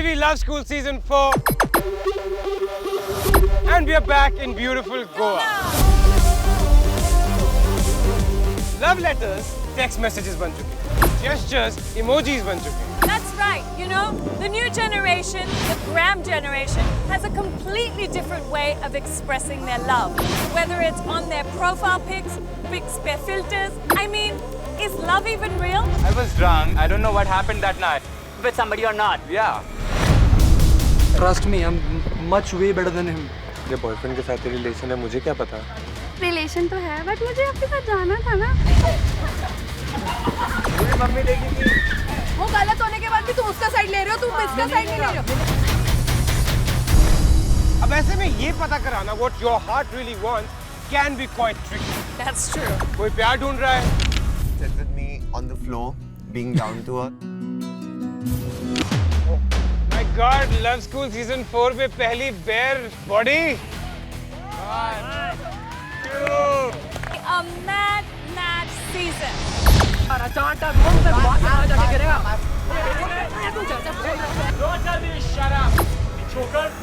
MTV Love School Season 4. And we are back in beautiful Goa. Love letters, text messages ban chuke. Gestures, emojis ban chuke. That's right. You know, the new generation, the Gram generation, has a completely different way of expressing their love. Whether it's on their profile pics, their filters. I mean, is love even real? I was drunk. I don't know what happened that night. With somebody or not. Yeah. Trust me, I'm much way better than him. तेरे boyfriend के साथ तेरी relation है मुझे क्या पता? Relation तो है बट मुझे आपके साथ जाना था ना। मेरी मम्मी देखेगी। वो गलत होने के बाद भी तुम उसका साइड ले रहे हो, तुम इसका साइड नहीं ले रहे हो। अब ऐसे में ये पता कराना what your heart really wants can be quite tricky. That's true. कोई प्यार ढूंढ रहा है? Sit with me on the floor, being down to earth. My God, Love School Season 4 पे पहली bare body. A mad season.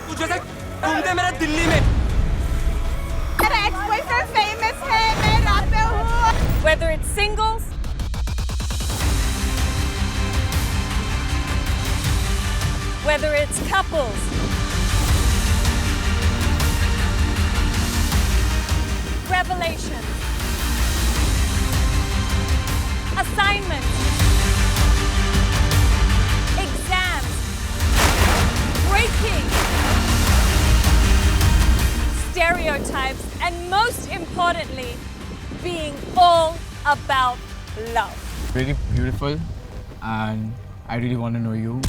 तुझे से घूमते मेरा दिल्ली में। मेरा ex-boyfriend famous है, मैं रात में हूँ। Whether it's singles, whether it's couples, revelations, assignments, exams, breaking, stereotypes, and most importantly, being all about love. Really beautiful, and I really want to know you.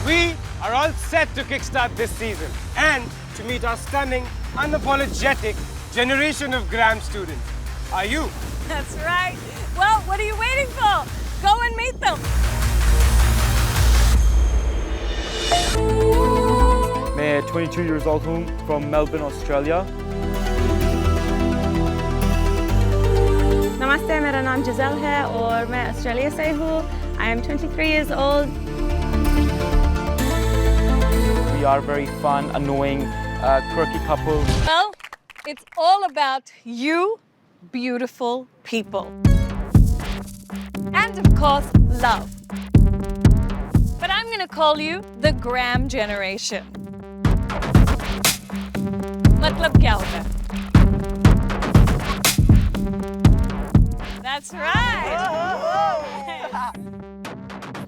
We are all set to kickstart this season and to meet our stunning, unapologetic generation of Gram students. Are you? That's right. Well, what are you waiting for? Go and meet them. मैं 22 years old हूँ from Melbourne, Australia. नमस्ते, मेरा नाम जिज़ेल है और मैं Australia से हूँ. I am 23 years old. We are very fun, annoying, quirky couple. Well, it's all about you, beautiful people. And of course, love. But I'm going to call you the Gram generation. मतलब क्या होता है? That's right.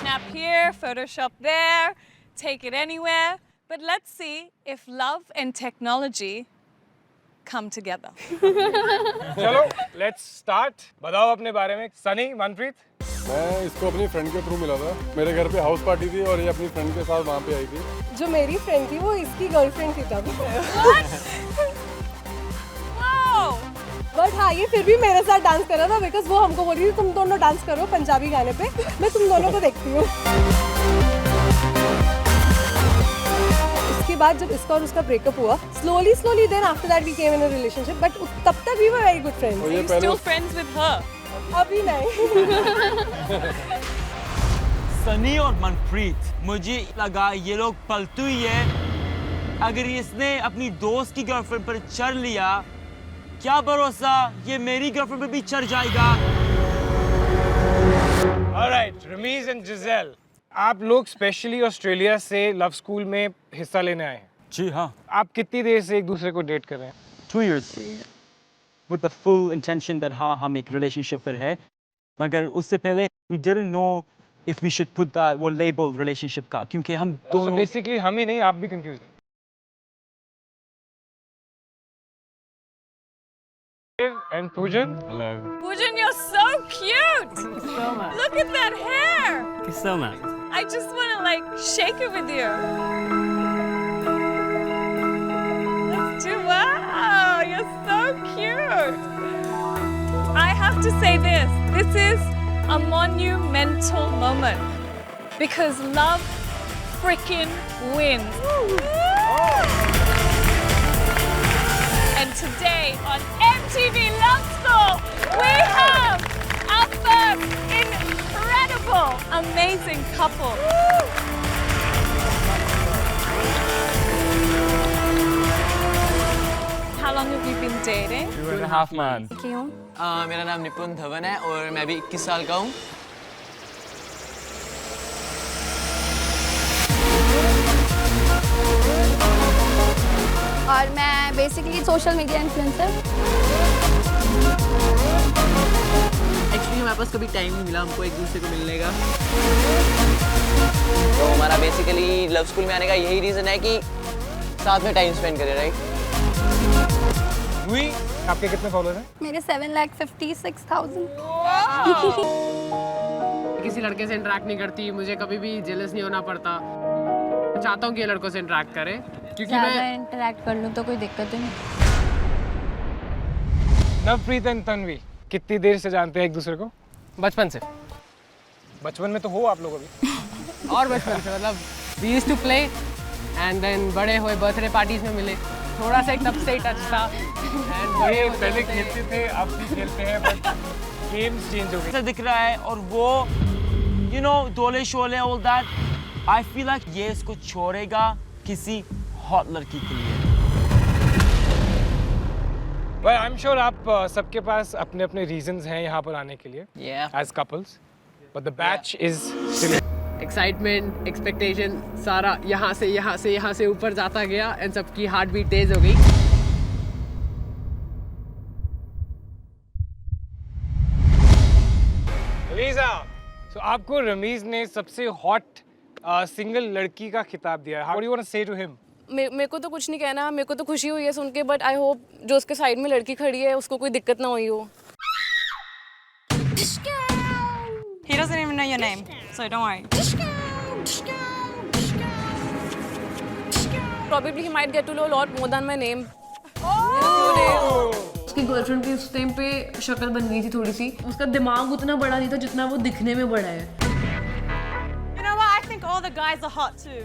Snap here, Photoshop there, take it anywhere. But let's see if love and technology come together. चलो, let's start. बताओ अपने बारे में. Sunny, Manpreet. मैं इसको अपनी फ्रेंड के थ्रू मिला था. मेरे घर पे हाउस पार्टी थी और ये अपनी फ्रेंड के साथ वहाँ पे आई थी. जो मेरी फ्रेंड थी वो इसकी गर्लफ्रेंड थी तब। Wow! बट हाँ, ये फिर भी मेरे साथ डांस कर रहा था बिकॉज वो हमको बोली थी तुम दोनों डांस करो पंजाबी गाने पे, मैं तुम दोनों को देखती हूँ। इसके बाद जब इसका और उसका ब्रेकअप हुआ, slowly then after that we came in a relationship, but तब तक we were very good friends. Are you still friends with her? अभी नहीं। सनी और मनप्रीत, मुझे लगा ये लोग पलटू ही है। अगर इसने अपनी दोस्त की गर्लफ्रेंड पर चढ़ लिया, क्या भरोसा ये मेरी गर्लफ्रेंड पे भी चढ़ जाएगा। Alright, Ramiz and Giselle, आप लोग स्पेशली ऑस्ट्रेलिया से लव स्कूल में हिस्सा लेने आए हैं। जी हाँ. आप कितनी देर से एक दूसरे को डेट कर रहे हैं? 2 years. With the full intention that हाँ हम एक relationship पर है, मगर उससे पहले we didn't know if we should put that वो label relationship का, क्योंकि हम दोनों. So basically हम ही नहीं, आप भी confused हैं. And Poojan? Hello. Poojan, you're so cute! So much. Look at that hair! Thank you so much. I just want to like shake it with you. Let's do, wow, you're so cute. I have to say this is a monumental moment because love freaking wins. And today on MTV Love School, we have our first incredible, amazing couple. How long have you been dating? 2.5 months. क्यों? मेरा नाम निपुण धवन है और मैं भी 21 साल का हूँ। और मैं basically social media influencer. Actually हमारे पास कभी टाइम नहीं मिला हमको एक दूसरे को मिलने का। तो हमारा बेसिकली लव स्कूल में आने का यही रीज़न है कि साथ में टाइम स्पेंड करें, राइट? आपके कितने फॉलोअर्स हैं? मेरे 7,56,000। किसी लड़के से इंटरेक्ट नहीं करती, मुझे कभी भी जेलस नहीं होना पड़ता। मैं चाहता हूँ कि ये लड़कों से इंटरेक्ट करे क्योंकि मैं इंटरेक्ट कर लूँ तो कोई दिक्कत ही नहीं। नवप्रीत एंड तन्वी कितनी देर से जानते हैं एक दूसरे को? बचपन से। बचपन में तो हो आप लोग अभी। और बचपन से मतलब we used to play and then बड़े हुए बर्थडे पार्टीज में मिले, थोड़ा सा तब से ही टच था। बड़े पहले खेलते थे अब भी खेलते हैं बट गेम्स चेंज हो गए। ऐसा दिख रहा है और वो you know डोले Sholay all that I feel like ये इसको छोड़ेगा किसी हॉट लड़की के लिए। Well, I'm sure आप सबके पास अपने अपने reasons हैं यहाँ पर आने के लिए as couples, but the batch is still. Excitement, expectation सारा यहाँ से ऊपर जाता गया एंड सबकी हार्ट बीट तेज हो गई। लीजा, so आपको रमीज ने सबसे हॉट सिंगल लड़की का खिताब दिया है। How do you want to say to him? मेरे को तो कुछ नहीं कहना, मेरे को तो खुशी हुई है सुन के, बट आई होप जो उसके साइड में लड़की खड़ी है उसको कोई दिक्कत ना हुई हो। He doesn't even know your name, so don't worry. Probably he might get to know a lot more than my name. उसकी गर्लफ्रेंड की उस टाइम पे शक्ल बन गई थी थोड़ी सी, उसका दिमाग उतना बड़ा नहीं था जितना वो दिखने में बड़ा है। You know what? I think all the guys are hot too.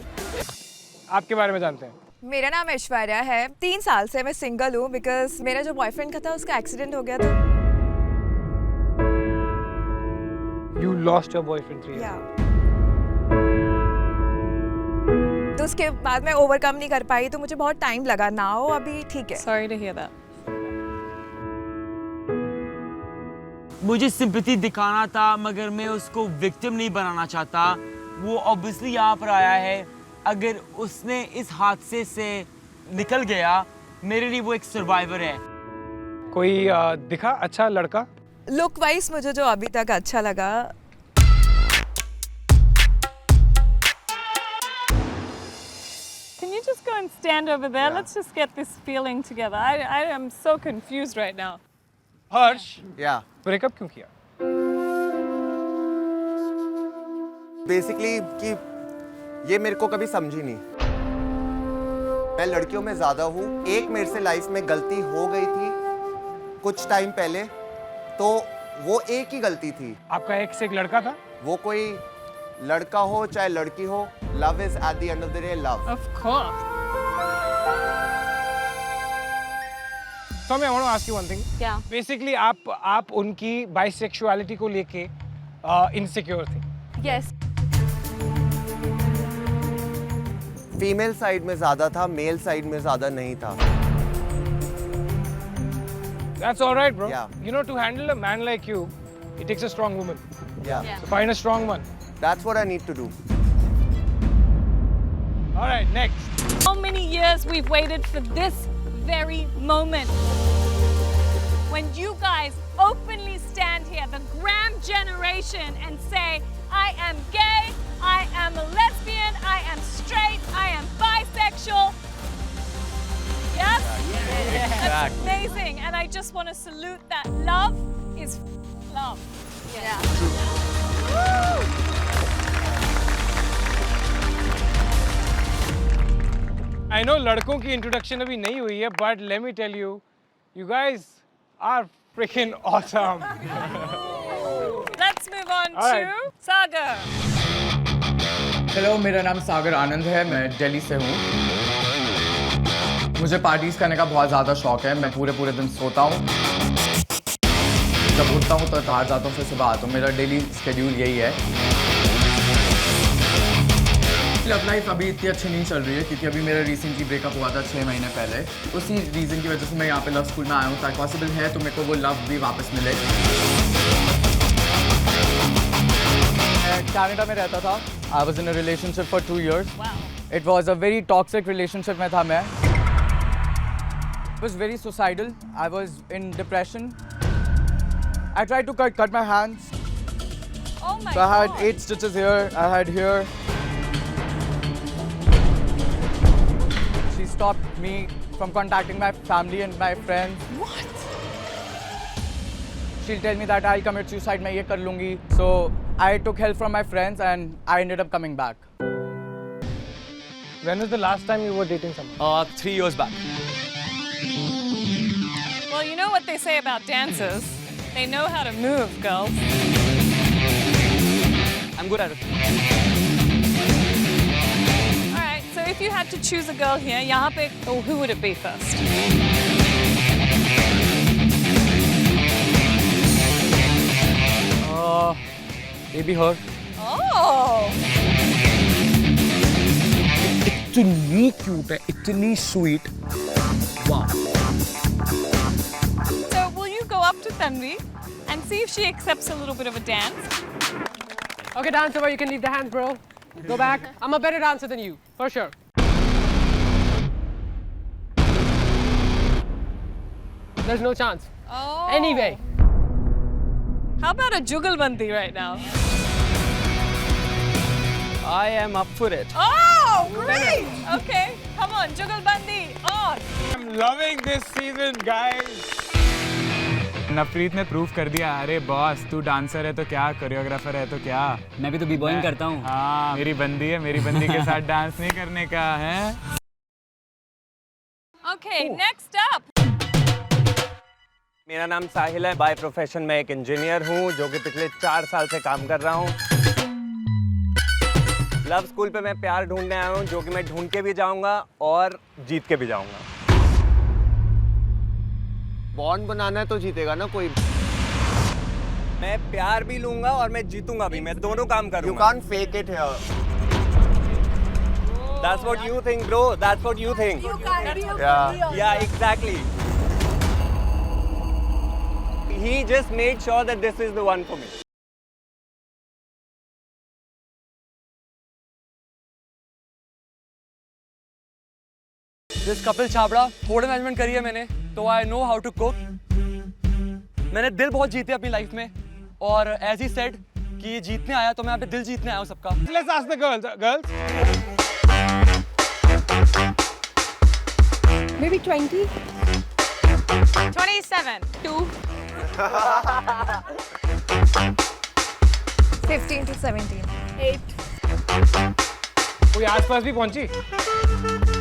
आपके बारे में जानते हैं? मेरा नाम ऐश्वर्या है। 3 साल से मैं सिंगल हूँ बिकॉज मेरा जो बॉयफ्रेंड का था उसका एक्सीडेंट हो गया था। You lost your boyfriend 3 years. तो उसके बाद मैं ओवरकम नहीं कर पाई तो मुझे बहुत टाइम लगा। नाउ अभी ठीक है। Sorry to hear that. मुझे सिंपैथी दिखाना था मगर मैं उसको विक्टिम नहीं बनाना चाहता। वो ऑब्वियसली यहाँ पर आया है, अगर उसने इस हादसे से निकल गया मेरे लिए वो एक सर्वाइवर है। कोई दिखा अच्छा लड़का? लुक वाइज मुझे जो अभी तक अच्छा लगा, Can you just go and stand over there? Let's just get this feeling together. I am so confused right now. Harsh, breakup क्यों किया? बेसिकली कि ये मेरे को कभी समझी नहीं। मैं लड़कियों में ज्यादा हूँ। एक मेरे से लाइफ में गलती हो गई थी कुछ टाइम पहले, तो वो एक ही गलती थी। आपका एक लड़का था? वो कोई लड़का हो चाहे लड़की हो, love is at the end of the day love. Of course. So I want to ask you one thing. क्या? Basically आप उनकी बाइसेक्सुअलिटी को लेके इनसिक्योर थे। Yes. फीमेल साइड में ज्यादा था, मेल साइड में ज्यादा नहीं था। That's all right, bro. Yeah. You know, to handle a man like you, it takes a strong woman. Yeah. So find a strong one. That's what I need to do. All right, next. So many years we've waited for this very moment. When you guys openly stand here, the Graham generation, and say, I am gay, I am a lesbian, I am straight, I am bisexual. Yes? That's amazing. And I just want to salute that. Love is love. Yeah. I know लड़कों की introduction अभी नहीं हुई है, but let me tell you, you guys are freaking awesome. Let's move on to Sagar. Hello, मेरा नाम सागर आनंद है, मैं दिल्ली से हूँ। मुझे पार्टीज करने का बहुत ज़्यादा शौक है, मैं पूरे दिन सोता हूँ। जब उठता हूँ तो बाहर जाता हूँ, फिर सुबह आता हूँ। मेरा डेली शेड्यूल यही है। लव लाइफ अभी इतनी अच्छी नहीं चल रही है क्योंकि अभी मेरा रिसेंटली ब्रेकअप हुआ था 6 महीने पहले। उसी रीज़न की वजह से मैं यहाँ पे लव स्कूल में आया हूँ ताकि पॉसिबल है तो मेरे को वो लव भी वापस मिले। मैं कनाडा में रहता था। I was in a relationship for 2 years। It was a very toxic relationship में था मैं। It was very suicidal. I was in depression. I tried to cut my hands. Oh my So I had God. 8 stitches here. I had here. She stopped me from contacting my family and my friends. What? She'll tell me that I'll commit suicide. मैं ये कर लूँगी. So I took help from my friends and I ended up coming back. When was the last time you were dating someone? 3 years back. Well, you know what they say about dancers. They know how to move, girls. I'm good at it. All right, so if you had to choose a girl here, यहाँ पे, oh, who would it be first? Maybe her. Oh! इतनी cute है, इतनी sweet. वाह। So will you go up to Tanvi and see if she accepts a little bit of a dance? Okay, dancer, you can leave the hands, bro. Go back. I'm a better dancer than you, for sure. There's no chance. Oh. Anyway. How about a jugalbandi right now? I am up for it. Oh, great! Okay, come on, jugalbandi on. I'm loving this season, guys. नफरीत ने prove कर दिया। अरे boss, तू dancer है तो क्या, choreographer है तो क्या। मैं भी तो बी-बॉइंग करता हूँ। हाँ, मेरी बंदी है, मेरी बंदी के साथ डांस नहीं करने का है। Okay, next up. मेरा नाम साहिल है। बाय प्रोफेशन मैं एक इंजीनियर हूँ जो कि पिछले 4 साल से काम कर रहा हूँ। लव स्कूल पे मैं प्यार ढूंढने आया हूँ जो कि मैं ढूंढ के भी जाऊँगा और जीत के भी जाऊँगा। बॉन्ड बनाना है तो जीतेगा ना कोई। मैं प्यार भी लूँगा और मैं जीतूँगा भी। मैं दोनों काम करूँगा। You can't fake it here. That's what you think, bro. That's what you think. You can't be a Yeah, exactly. He just made sure that this is the one for me. This Kapil Chhabra, hotel management करी है मैंने, तो I know how to cook. मैंने दिल बहुत जीते अपनी life में, और as he said कि ये जीतने आया तो मैं यहाँ पे दिल जीतने आया हूँ सबका। Let's ask the girls. Girls? Maybe 20. 27. 2. 15 to 17. 8. कोई आसपास भी पहुंची?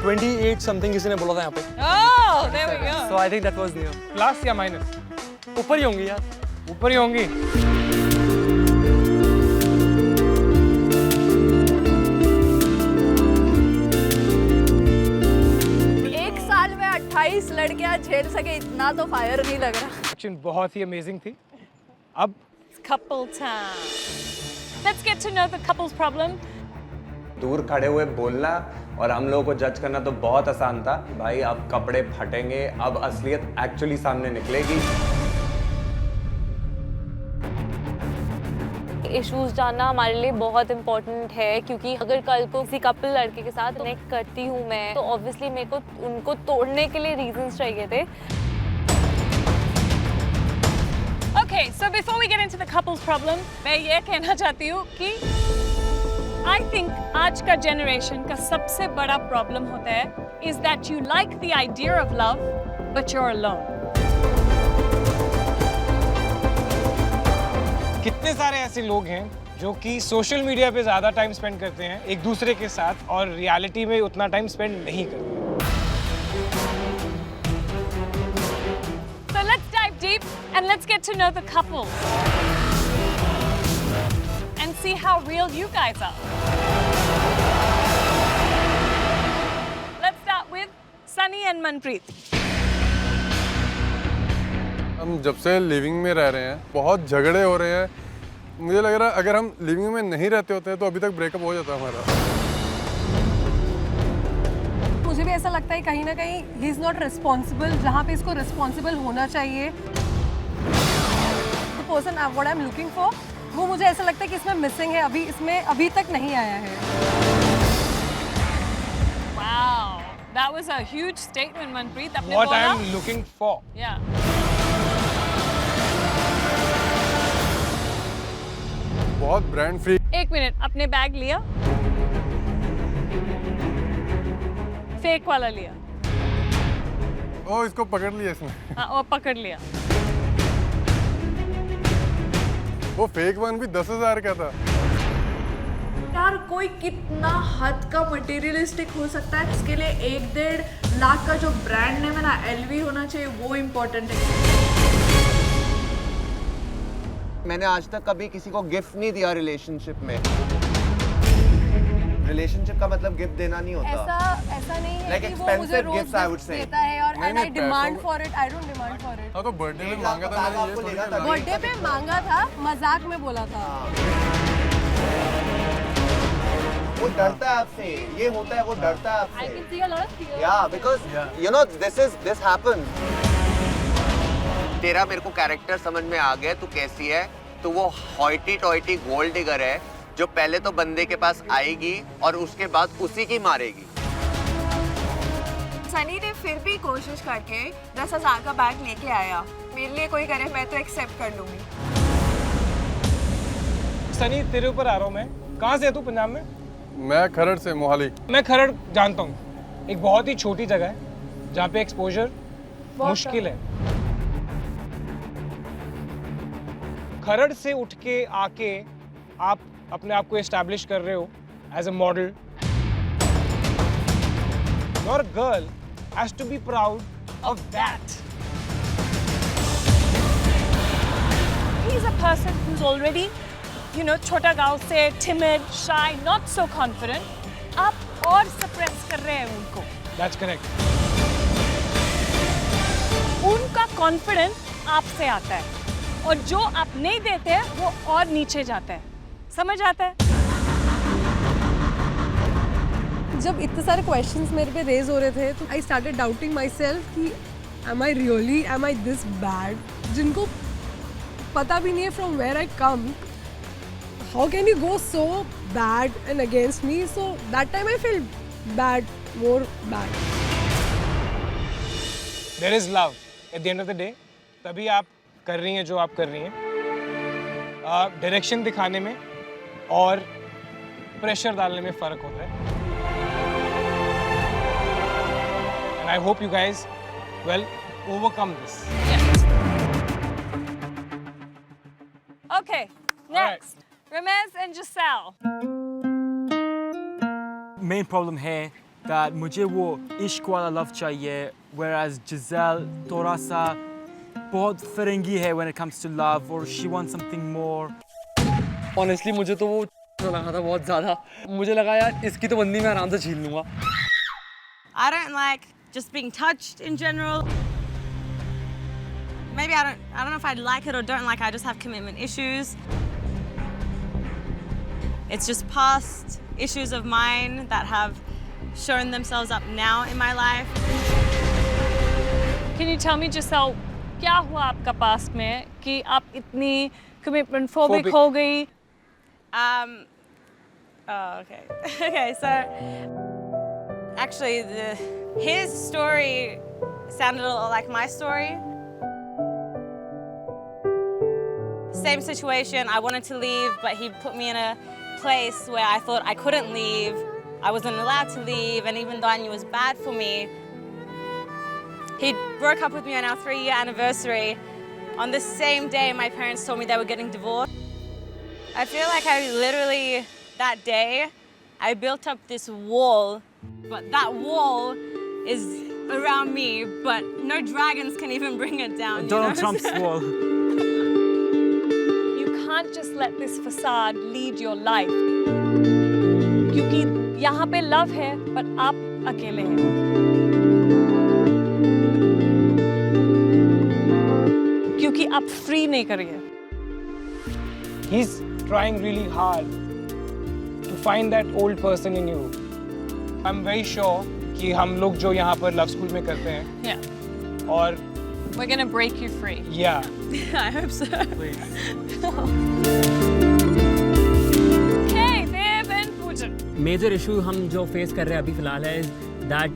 28 something किसी ने बोला था यहाँ पे। Oh, there we go. So I think that was near. Plus या माइनस? ऊपर ही होंगी यार। ऊपर ही होंगी। एक साल में 28 लड़कियां झेल सके इतना तो फायर नहीं लग रहा। एक्शन बहुत ही अमेजिंग थी। अब Couple time. Let's get to know the couple's problem. दूर खड़े हुए बोलना और हम लोगों को जज करना तो बहुत आसान था। भाई अब कपड़े फटेंगे, अब असलियत एक्चुअली सामने निकलेगी। इश्यूज जानना हमारे लिए बहुत इम्पोर्टेंट है क्योंकि अगर कल को किसी कपल लड़के के साथ कनेक्ट करती हूँ मैं तो ऑब्वियसली मेरे को उनको तोड़ने के लिए रीजंस चाहिए थे। Okay, so before we get into the couple's problem, मैं ये कहना चाहती हूँ कि I think आज का generation का सबसे बड़ा problem होता है is that you like the idea of love, but you're alone. कितने सारे ऐसे लोग हैं जो कि सोशल मीडिया पे ज़्यादा टाइम स्पेंड करते हैं एक दूसरे के साथ और रियलिटी में उतना टाइम स्पेंड नहीं करते। So let's dive deep and let's get to know the couple and see how real you guys are. Let's start with Sunny and Manpreet. हम जब से लिविंग में रह रहे हैं बहुत झगड़े हो रहे हैं। मुझे लग रहा है अगर हम लिविंग में नहीं रहते होते तो अभी तक ब्रेकअप हो जाता हमारा। मुझे भी ऐसा लगता है कहीं ना कहीं ही इज़ नॉट रिस्पॉन्सिबल जहाँ पे इसको रिस्पॉन्सिबल होना चाहिए। The person what I am looking for वो मुझे ऐसा लगता है कि इसमें मिसिंग है, इसमें अभी तक नहीं आया है। Wow, that was a huge statement, Manpreet. आपने What I बोला? am looking for. Yeah. बहुत ब्रांड फ्री। एक मिनट, अपने बैग लिया, फेक वाला लिया। ओ इसको पकड़ लिया इसने। हाँ, और पकड़ लिया। वो फेक वन भी 10,000 का था। यार कोई कितना हद का मटेरियलिस्टिक हो सकता है इसके लिए 1-1.5 लाख का जो ब्रांड नेम है ना LV होना चाहिए, वो इम्पोर्टेंट है। मैंने आज तक कभी किसी को गिफ्ट नहीं दिया रिलेशनशिप में। रिलेशनशिप का मतलब गिफ्ट देना नहीं होता। ऐसा नहीं है Like कि वो मुझे रोज gifts, I would say. देता है और नहीं, एंड आई नहीं, डिमांड पैसों for it, I don't demand for it. हाँ तो बर्थडे में मांगा था मैंने, ये थोड़ी ना। बर्थडे पे मांगा था, मजाक में बोला था। वो डरता है आपसे, ये होता है, वो डरता है आपसे। I can see a lot of fear. Yeah, because you know this happened. तेरा मेरे को कैरेक्टर समझ में आ गया, तू कैसी है। तो वो हॉइटी टॉइटी गोल्ड डिगर है जो पहले तो बंदे के पास आएगी और उसके बाद उसी की मारेगी। सनी ने फिर भी कोशिश करके 10,000 का बैग लेके आया। मेरे लिए कोई करे मैं तो एक्सेप्ट कर लूंगी। सनी तेरे ऊपर आ रहा हूँ मैं। कहाँ से है तू पंजाब में? मैं खरड़ से, मोहाली। मैं खरड़ जानता हूँ, एक बहुत ही छोटी जगह है जहाँ पे एक्सपोजर मुश्किल है। खरड़ से उठ के आके आप अपने आप को एस्टैब्लिश कर रहे हो as a model. Your girl has to be proud of that. He is a person who's already, छोटा गांव से, timid, shy, not so confident. आप और suppress कर रहे हैं उनको। That's correct. उनका confidence आपसे आता है और जो आप नहीं देते हैं वो और नीचे जाता है। समझ आता है? जब इतने सारे क्वेश्चंस मेरे पे रेज हो रहे थे तो I started doubting myself कि एम आई दिस बैड, जिनको पता भी नहीं है from where I came, how can you go so bad and against me. So that time I feel bad, more bad. There is love at the end of the day. तभी आप कर रही हैं जो आप कर रही हैं, डायरेक्शन दिखाने में और प्रेशर डालने में फर्क होता है। And I hope you guys will overcome this. Okay, next. Ramez and Giselle. Main problem है that मुझे वो इश्क वाला लव चाहिए, whereas Giselle थोड़ा सा बहुत फरंगी है when it comes to love, or she wants something more. Honestly मुझे तो वो लगा था बहुत ज़्यादा। मुझे लगा यार इसकी तो बंदी मैं आराम से छीन लूँगा। I don't like just being touched in general. Maybe I don't know if I like it or don't like it. I just have commitment issues. It's just past issues of mine that have shown themselves up now in my life. Can you tell me, Giselle, क्या हुआ आपका past में कि आप इतनी commitment phobic हो गई? Okay. Okay, so actually his story sounded a lot like my story. Same situation, I wanted to leave, but he put me in a place where I thought I couldn't leave. I wasn't allowed to leave, and even though I knew it was bad for me, he broke up with me on our 3-year anniversary. On the same day, my parents told me they were getting divorced. I feel like I literally, that day, I built up this wall, but that wall is around me, but no dragons can even bring it down. Donald Trump's wall. You can't just let this facade lead your life. क्योंकि यहाँ पे love है, but आप अकेले हैं। आप free नहीं करिए। He's trying really hard to find that old person in you. I'm very sure कि हम लोग जो यहाँ पर लव स्कूल में करते हैं Yeah. और We're gonna break you free. yeah, I hope so. Okay, Dev and Pooja. Major issue हम जो फेस कर रहे हैं अभी फ़िलहाल है दैट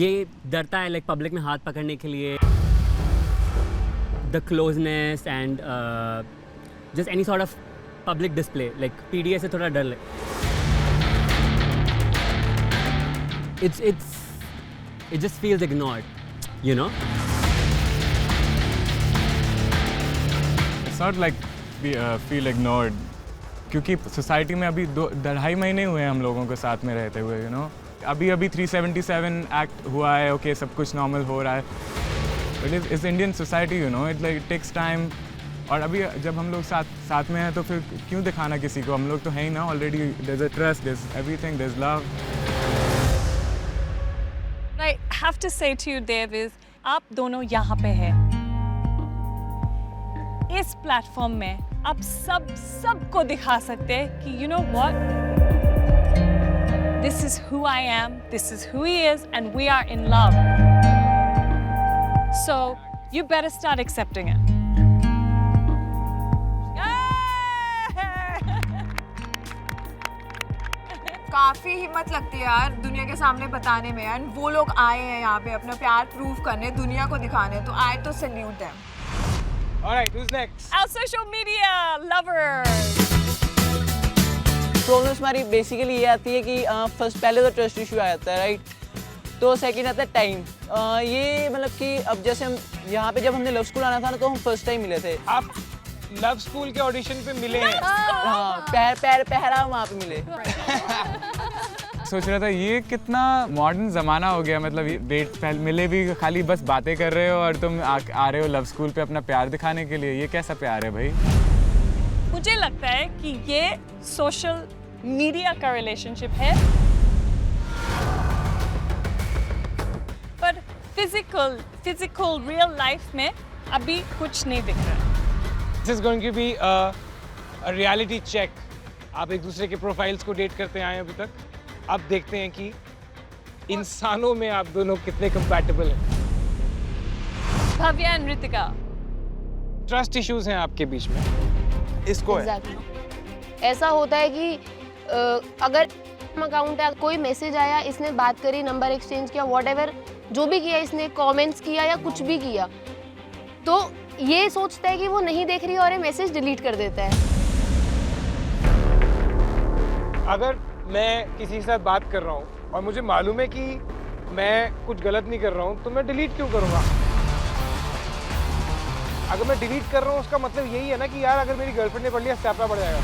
ये डरता है लाइक पब्लिक में हाथ पकड़ने के लिए, the closeness and just any sort of public display, like PDA से थोड़ा डर लगे। It just feels ignored, you know? It's not like we feel ignored, क्योंकि सोसाइटी में अभी 2.5 महीने हुए हैं हम लोगों को साथ में रहते हुए, you know? अभी 377 एक्ट हुआ है, ओके सब कुछ नॉर्मल हो रहा है, बट इस Indian society, you know, it takes time। और अभी जब हम लोग साथ में हैं तो फिर क्यों दिखाना किसी को, हम लोग तो हैं ही ना already. there's a trust, there's everything, there's love। I have to say to you, Dev, is आप दोनों यहाँ पे हैं। इस प्लेटफॉर्म में आप सबको दिखा सकते हैं कि you know what? This is who I am, this is who he is, and we are in love. So you better start accepting it. काफी हिम्मत लगती है यार दुनिया के सामने बताने में, एंड वो लोग आए हैं यहाँ पे अपना प्यार प्रूव करने, दुनिया को दिखाने, तो आई तो salute them. Alright, who's next? Our social media lovers. Problems हमारी बेसिकली ये आती है कि फर्स्ट पहले तो ट्रस्ट इशू आ जाता है, राइट? तो सेकंड आता है टाइम। ये मतलब कि अब जैसे हम यहाँ पे जब हमने लव स्कूल आना था ना, तो हम फर्स्ट टाइम मिले थे। आप लव स्कूल के ऑडिशन पे मिले हैं? हाँ, पहरा वहाँ पे मिले। सोच रहा था ये कितना मॉडर्न ज़माना हो गया, मतलब डेट मिले भी खाली बस बातें कर रहे हो और तुम आ रहे हो लव स्कूल पे अपना प्यार दिखाने के लिए, ये कैसा प्यार है भाई? मुझे लगता है कि ये सोशल मीडिया का रिलेशनशिप है, पर फिजिकल रियल लाइफ में अभी कुछ नहीं दिख रहा है। This is going to be a reality check. आप एक दूसरे के प्रोफाइल्स को डेट करते आए अभी तक, अब देखते हैं कि इंसानों में आप दोनों कितने कंपैटिबल हैं। भव्या और ऋतिका, ट्रस्ट इश्यूज हैं आपके बीच में। इसको है ऐसा होता है कि अगर अकाउंट है, कोई मैसेज आया, इसने बात करी, नंबर एक्सचेंज किया, व्हाटएवर जो भी किया, इसने कमेंट्स किया या कुछ भी किया, तो ये सोचता है कि वो नहीं देख रही है और ये मैसेज डिलीट कर देता है। अगर मैं किसी के साथ बात कर रहा हूँ और मुझे मालूम है कि मैं कुछ गलत नहीं कर रहा हूँ, तो मैं डिलीट क्यों करूँगा? अगर मैं डिलीट कर रहा हूँ उसका मतलब यही है ना कि यार अगर मेरी गर्लफ्रेंड ने पढ़ लिया स्यापा पड़ जाएगा।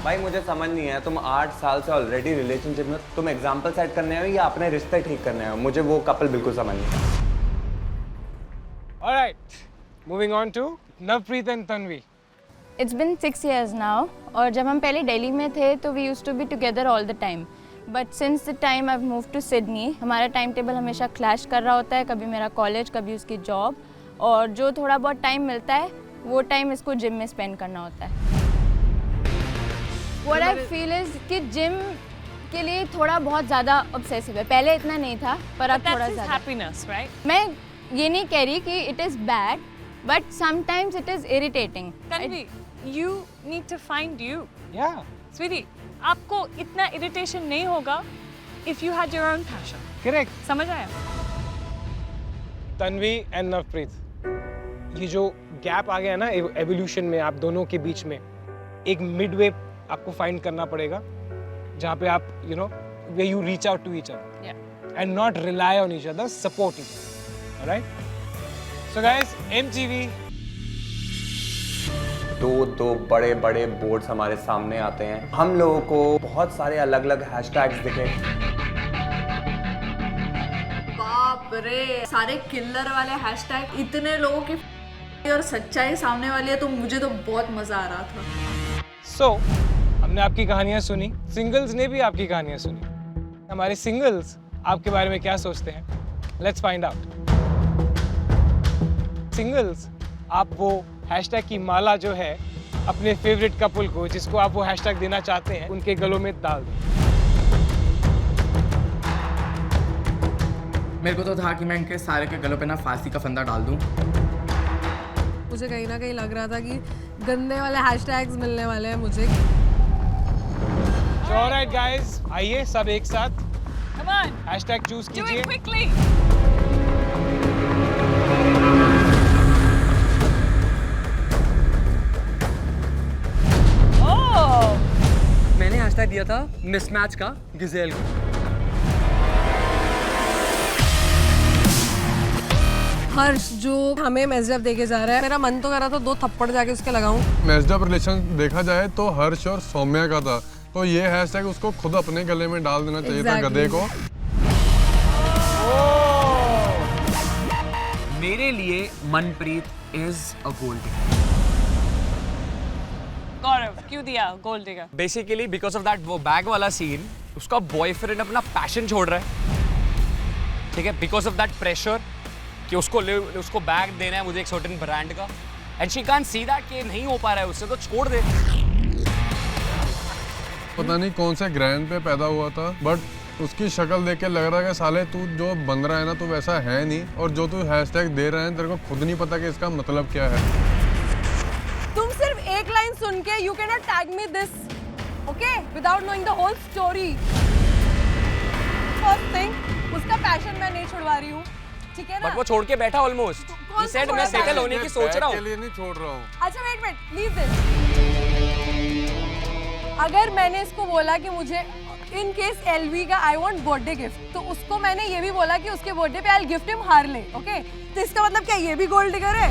भाई मुझे समझ नहीं है, तुम 8 साल से ऑलरेडी रिलेशनशिप में, तुम एग्जाम्पल सेट करने हो या अपने रिश्ते ठीक करने हो? मुझे वो कपल बिल्कुल समझ नहीं। Alright, moving on to Navpreet and Tanvi. It's been 6 years now, और जब हम पहले दिल्ली में थे तो we used to be together all the time. But since the time I've moved to Sydney, हमारा टाइम टेबल हमेशा क्लैश कर रहा होता है, कभी मेरा कॉलेज, कभी उसकी जॉब, और जो थोड़ा बहुत टाइम मिलता है वो टाइम इसको जिम में स्पेंड करना होता है। What I feel is कि जिम के लिए थोड़ा बहुत ज़्यादा ऑब्सेसिव है, पहले इतना नहीं था पर अब थोड़ा ज़्यादा। Happiness, right? मैं ये नहीं कह रही कि it is bad, but sometimes it is irritating. Tanvi, you need to find you. Yeah. Sweetie, आपको इतना इरिटेशन नहीं होगा if you had your own passion. Correct. समझ आया? तन्वी एंड नवप्रीत, ये जो गैप आ गया ना एवोल्यूशन में आप दोनों के बीच में, एक मिडवे आपको फाइंड करना पड़ेगा जहाँ पे आप you know where you reach out to each other and not rely on each other, support each other. Alright? So guys, MTV दो बड़े बड़े बोर्ड्स हमारे सामने आते हैं, हम लोगों को बहुत सारे अलग अलग हैशटैग्स दिखे। बाप रे, सारे किलर वाले हैशटैग, इतने लोगों की और सच्चाई सामने वाली है, तो मुझे तो बहुत मजा आ रहा था। So, हमने आपकी कहानियां सुनी, सिंगल्स ने भी आपकी कहानियां सुनी। हमारे सिंगल्स आपके बारे में क्या सोचते हैं? Let's find out. सिंगल्स, आप वो हैशटैग की माला जो है अपने फेवरेट कपल को, जिसको आप वो हैशटैग देना चाहते हैं, उनके गलों में डाल दें। मेरे को तो था कि मैं इनके सारे के गलों पे ना फांसी का फंदा डाल दूं। मुझे कहीं ना कहीं लग रहा था कि गंदे वाले हैशटैग्स मिलने वाले हैं मुझे। So alright guys, आइए सब एक साथ Come on. Hashtag choose Do कीजिए। it quickly. Oh! मैंने हैशटैग दिया था मिसमैच का गिजेल को। हर्ष जो हमें मैसेज देके जा रहा है, मेरा मन तो कर रहा था 2 थप्पड़ जाके उसके लगाऊं। मैच्ड रिलेशन देखा जाए तो हर्ष और सौम्या का था, तो ये हैशटैग उसको खुद अपने गले में डाल देना चाहिए था, गधे को। मेरे लिए मनप्रीत इज अ गोल्ड गौरव क्यों दिया gold digger? Basically because of that वो बैग वाला सीन, उसका बॉयफ्रेंड अपना पैशन छोड़ रहा है, ठीक है, बिकॉज ऑफ दैट प्रेशर कि उसको बैग देना है मुझे एक सर्टेन ब्रांड का, and she can't see that कि नहीं हो पा रहा है उससे, तो छोड़ दे। पता नहीं कौन से ग्रैंड पे पैदा हुआ था, बट उसकी शक्ल देख के लग रहा है कि साले तू जो बन रहा है ना, तू वैसा है नहीं, और जो तू हैशटैग दे रहा है तेरे को खुद नहीं पता कि इसका मतलब क्या है। तुम सिर्फ एक लाइन सुन के you can not tag me this, okay, without knowing the whole story. First thing, उसका पैशन मैं नहीं छुड़वा रही हूँ, ठीक है ना? बट वो छोड़ के बैठा ऑलमोस्ट। ही सेड मैं सेटल होने की सोच रहा हूँ। के लिए नहीं छोड़ रहा हूँ। अच्छा वेट वेट, लीव दिस। अगर मैंने इसको बोला कि मुझे इन केस एलवी का आई वांट बर्थडे गिफ्ट, तो उसको मैंने ये भी बोला कि उसके बर्थडे पे I will gift him Harley, okay? तो इसका मतलब क्या ये भी गोल्ड डिगर है?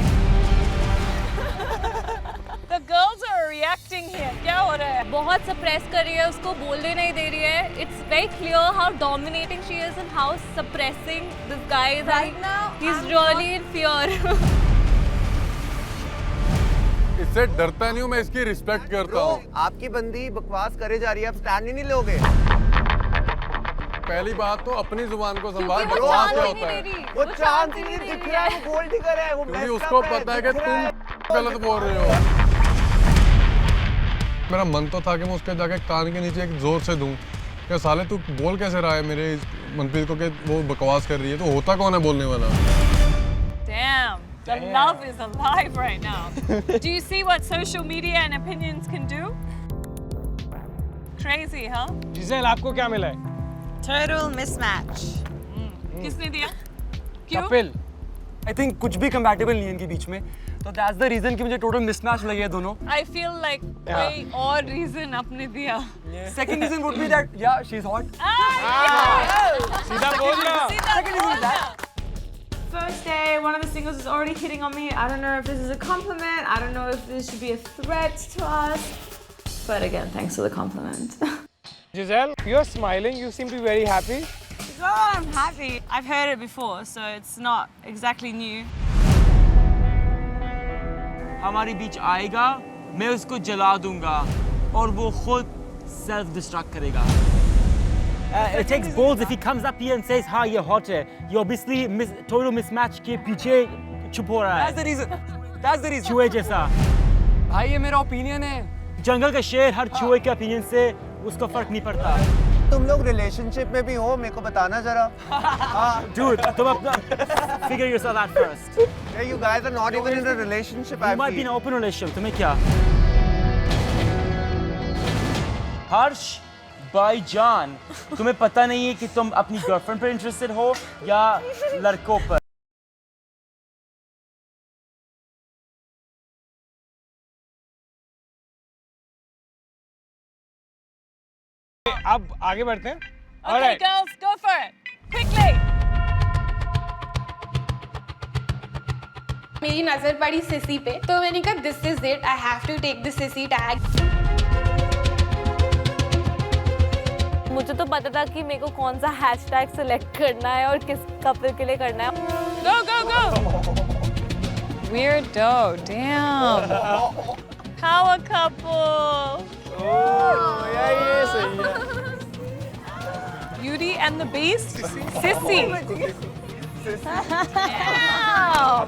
The girls are reacting here. क्या हो रहा है? बहुत सप्रेस कर रही है, उसको बोलने नहीं दे रही है। It's very clear how dominating she is and how suppressing this guy is. Right now, he's really in fear. इससे डरता नहीं हूँ मैं, इसकी रिस्पेक्ट करता हूँ। आपकी बंदी बकवास करे जा रही है, आप स्टैंड ही नहीं लोगे। पहली बात तो अपनी जुबान को संभाल, क्योंकि वो बकवास क्या चांद होता है? वो चांद ही नहीं दिख रहा है, वो गोल्ड डिगर है, वो क्योंकि messed उसको up है, पता है कि दिख रहा है। तुम गलत बोल रहे हो। मेरा मन तो था कि मैं उसके जाके कान के नीचे एक जोर से दूं कि साले तू बोल कैसे रहा है मेरे मनप्रीत को कि वो बकवास कर रही है, तो होता कौन है बोलने वाला? Damn. The love is alive right now. Do you see what social media and opinions can do? Crazy, huh? जिसेल आपको क्या मिला है? Total mismatch. किसने दिया? क्यों? कपिल, आई थिंक कुछ भी कंपैटिबल नहीं है इनके बीच में, तो दैट्स द रीजन कि मुझे टोटल मिसमैच लगे हैं दोनों। I feel like कोई और reason आपने दिया. Second reason would be that या शी इज हॉट। सीधा बोल रहा। Second reason is that First day, one of the singles is already hitting on me. I don't know if this is a compliment. I don't know if this should be a threat to us. But again, thanks for the compliment. Giselle, you're smiling. You seem to be very happy. Oh, I'm happy. I've heard it before, so it's not exactly new. हमारे बीच आएगा, मैं उसको जला दूंगा और वो खुद self destruct करेगा। It takes balls if he comes up here and says, "हाँ ये hot है." You obviously total mismatch के पीछे छुप हो रहा है। That's the reason. That's the reason. चूहे जैसा। भाई ये मेरा ओपिनियन है। जंगल का शेर हर चूहे के ओपिनियन से उसको फर्क नहीं पड़ता। तुम लोग रिलेशनशिप में भी हो, मेरे को बताना जरा। Dude, तुम अपना figure yourself out first. Yeah, you guys are not even in a relationship. You might be in an open relationship. तुम्हें क्या? हर्ष भाईजान, तुम्हें पता नहीं है कि तुम अपनी गर्लफ्रेंड पर इंटरेस्टेड हो या लड़कों पर? अब आगे बढ़ते हैं। Okay, Alright. girls, go for it. Quickly. मेरी नजर पड़ी सिसी पे, तो मैंने कहा this is it, I have to take the sissy tag. मुझे तो पता था कि मेरे को कौन सा हैशटैग सेलेक्ट करना है और किस कपल के लिए करना है। Go, go, go. Weirdo, damn. Power couple. ये सही है। Beauty and the Beast. Sissy. Sissy. Wow.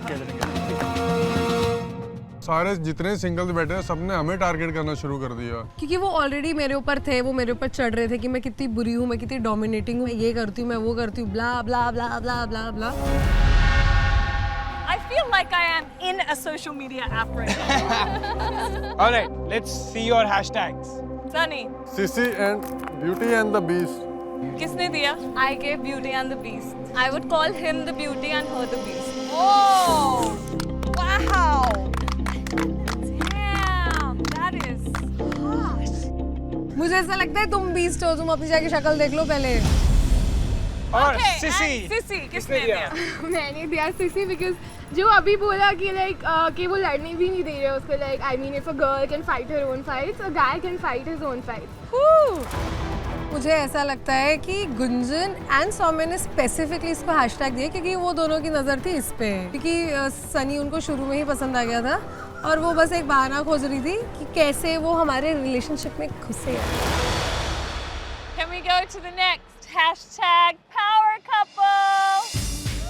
सारे जितने सिंगल्स बैठे हैं सबने हमें टारगेट करना शुरू कर दिया। क्योंकि वो ऑलरेडी मेरे ऊपर थे, वो मेरे ऊपर चढ़ रहे थे कि मैं कितनी बुरी हूँ, मैं कितनी डोमिनेटिंग हूँ, ये करती हूँ, मैं वो करती हूँ, ब्ला ब्ला ब्ला ब्ला ब्ला ब्ला। I feel like I am in a social media app right now. All right, let's see your hashtags. Sunny, Sissy and Beauty and the Beast. किसने दिया? I gave Beauty and the Beast. I would call him the beauty and her the beast. Oh, wow. Damn, that is harsh. मुझे ऐसा लगता है तुम beast हो, तुम अपनी जाके शक्ल देख लो पहले। और Okay, सिसी and Sissy, किसने दिया? मैंने दिया सिसी बिकॉज जो अभी बोला कि लाइक कि वो लड़ने भी नहीं दे रहे उसको, like I mean if a girl can fight her own fights, a guy can fight his own fight. मुझे ऐसा लगता है कि गुंजन एंड सौम्य ने स्पेसिफिकली इसको हैशटैग दिया क्योंकि वो दोनों की नज़र थी इस पे, क्योंकि सनी उनको शुरू में ही पसंद आ गया था और वो बस एक बहाना खोज रही थी कि कैसे वो हमारे रिलेशनशिप में घुसे। Can we go to the next? Hashtag power couple.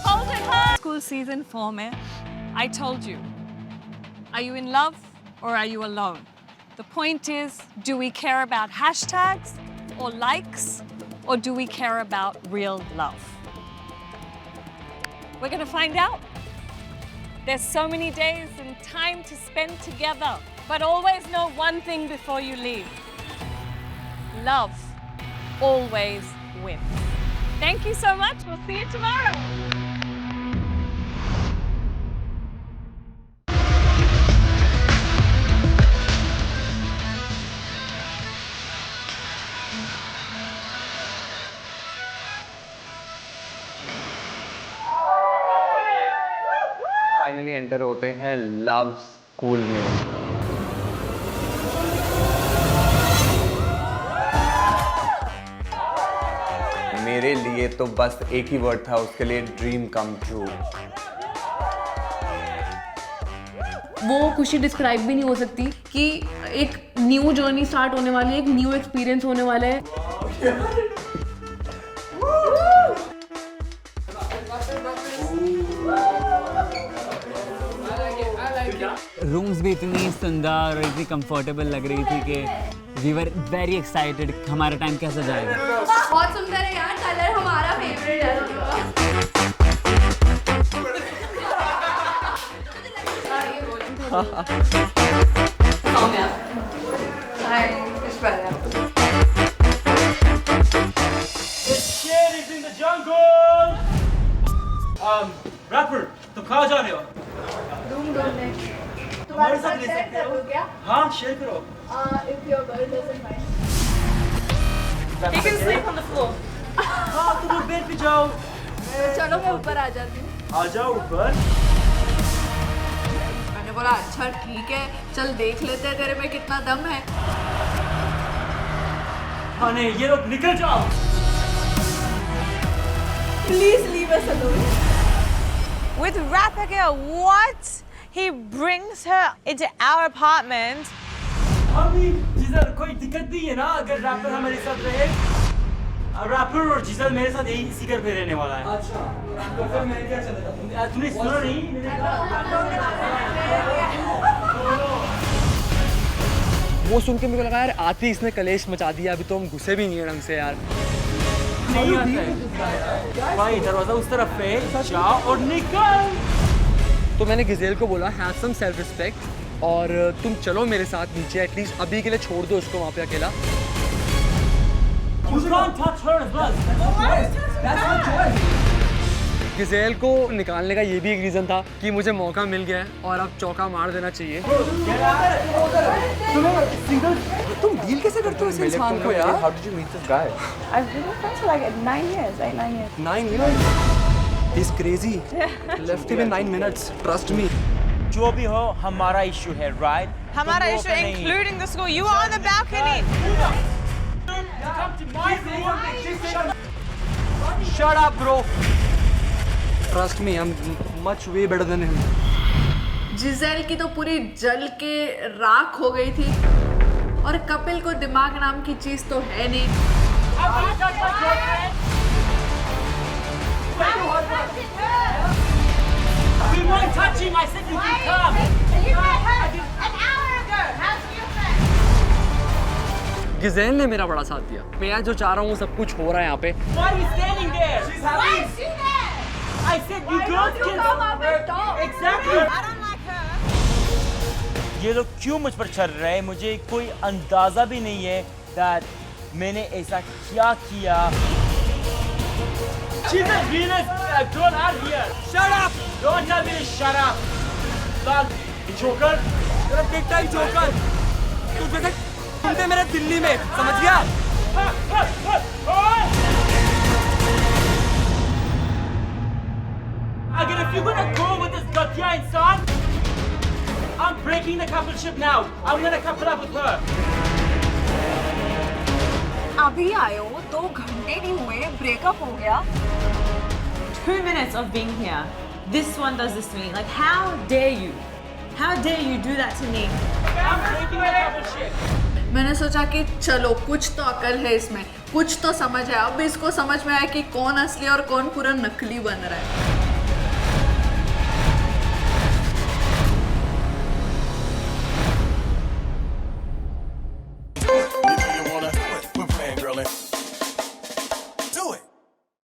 Hold it high. School season 4 में, I told you, are you in love or are you alone? The point is, do we care about hashtags or likes, or do we care about real love? We're gonna find out. There's so many days and time to spend together, but always know one thing before you leave. Love always wins. Thank you so much. We'll see you tomorrow. Finally enter होते हैं love school में। मेरे लिए तो बस एक ही word था उसके लिए, ड्रीम कम ट्रू। वो खुशी डिस्क्राइब भी नहीं हो सकती कि एक न्यू जर्नी स्टार्ट होने वाली है, एक न्यू एक्सपीरियंस होने वाला है। रूम्स भी इतनी सुंदर और इतनी कंफर्टेबल लग रही थी कि वी वर वेरी एक्साइटेड हमारा टाइम कैसे जाएगा। बहुत सुंदर है यार, कलर हमारा फेवरेट है। शेर is in the jungle. Rapper, तुम कहाँ जा रहे हो? तुम्हारे साथ ले सकते हो क्या? हाँ, शेयर करो। If your girl doesn't mind. You can sleep on the floor. हाँ, तुम लोग बेड पे जाओ। चलो मैं ऊपर आ जाती हूँ। आ जाओ ऊपर। मैंने बोला अच्छा ठीक है, चल देख लेते हैं तेरे में कितना दम है। हाँ नहीं, ये लोग निकल जाओ। Please leave us alone. With Rapika, what? He brings her into our apartment. अभी जिसल कोई दिक्कत नहीं है ना अगर रैपर हमारे साथ रहे। रैपर और जिसल मेरे साथ यही इसी घर पे रहने वाला है। अच्छा, तो फिर मैं क्या चलेगा? तूने सुना नहीं? वो सुन के मेरे को लगा यार आती इसने कलेश मचा दिया, अभी तो हम घुसे भी नहीं है ढंग से यार। नहीं आता है। भाई दरवाजा उस तरफ पे जाओ और निकल। तो मैंने गिजेल को बोला हैव सम सेल्फ रिस्पेक्ट और तुम चलो मेरे साथ नीचे, एटलीस्ट अभी के लिए छोड़ दो उसको वहाँ पे अकेला। You can't touch her as well. That's her choice. Giselle को निकालने का ये भी एक रीज़न था कि मुझे मौका मिल गया है और अब चौका मार देना चाहिए। तुम डील कैसे करते हो इस इंसान को यार? How did you meet this guy? I've been with friends for like 9 years. 9 years. 9 years? He's crazy. Left him in 9 minutes. Trust me. जो भी हो हमारा इशू है, right? हमारा issue, including the school. You are on the balcony. Shut up, bro. Trust me, I'm much way better than him. जिजेल की तो पूरी जल के राख हो गई थी और कपिल को दिमाग नाम की चीज तो है नहीं। You weren't touching. I said you can come. You met her an hour ago. How do you feel? गिज़ैन ने मेरा बड़ा साथ दिया। मैं जो चाह रहा हूँ वो सब कुछ हो रहा है यहाँ पे। Why are you standing there? She's Why happy. is she there? I said you Why girls don't you can come up and talk? Exactly. I don't like her. ये लोग क्यों मुझ पर चढ़ रहे हैं? मुझे कोई अंदाजा भी नहीं है that मैंने ऐसा क्या किया। She's a realist girl out here. Shut up! Don't tell me to shut up. Dog, joker. You're a big time joker. तू जैसे घूमते मेरे दिल्ली में, समझ गया? Again, if you're gonna go with this Gatya insan, I'm breaking the coupleship now. I'm gonna couple up with her. अभी आए हो 2 घंटे नहीं हुए ब्रेकअप हो गया 2 minutes of being here. This one does this to me. Like, how dare you? How dare you do that to me? I'm breaking the coupleship. मैंने सोचा कि चलो कुछ तो अकल है इसमें कुछ तो समझ है अब इसको समझ में आया कि कौन असली और कौन पूरा नकली बन रहा है